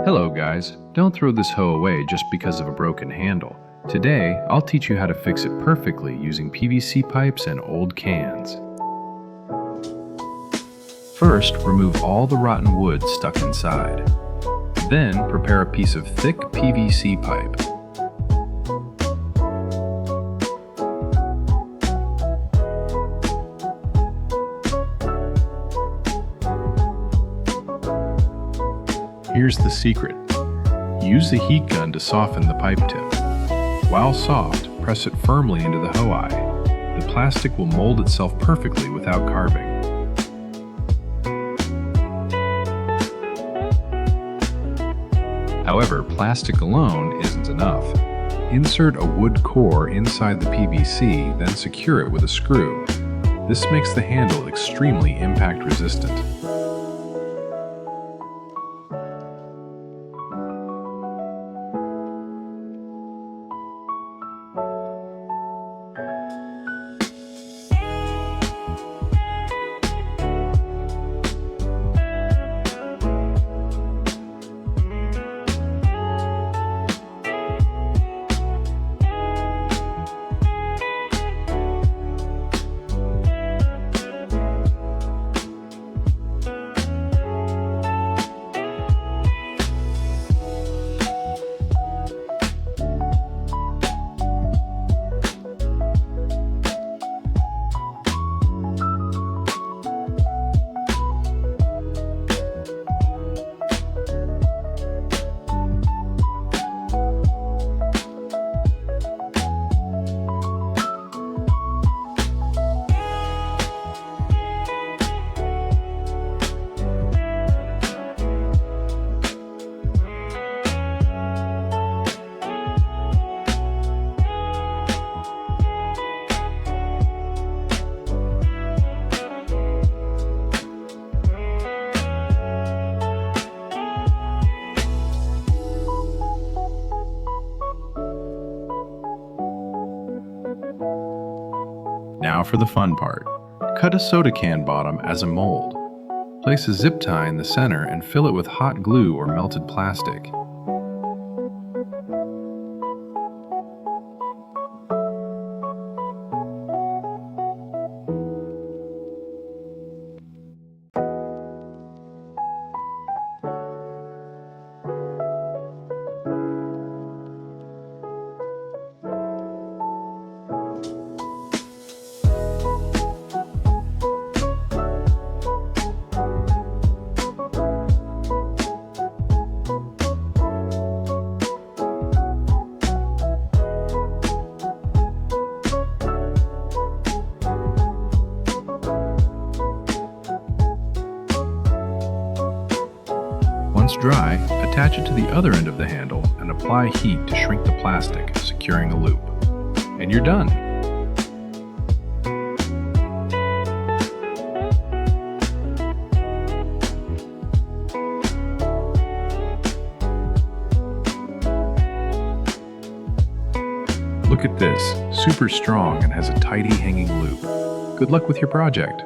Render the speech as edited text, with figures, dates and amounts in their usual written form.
Hello guys, don't throw this hoe away just because of a broken handle. Today, I'll teach you how to fix it perfectly using PVC pipes and old cans. First, remove all the rotten wood stuck inside. Then, prepare a piece of thick PVC pipe. Here's the secret. Use the heat gun to soften the pipe tip. While soft, press it firmly into the hoe eye. The plastic will mold itself perfectly without carving. However, plastic alone isn't enough. Insert a wood core inside the PVC, then secure it with a screw. This makes the handle extremely impact resistant. Now for the fun part. Cut a soda can bottom as a mold. Place a zip tie in the center and fill it with hot glue or melted plastic. Once dry, attach it to the other end of the handle and apply heat to shrink the plastic, securing the loop. And you're done! Look at this, super strong and has a tidy hanging loop. Good luck with your project!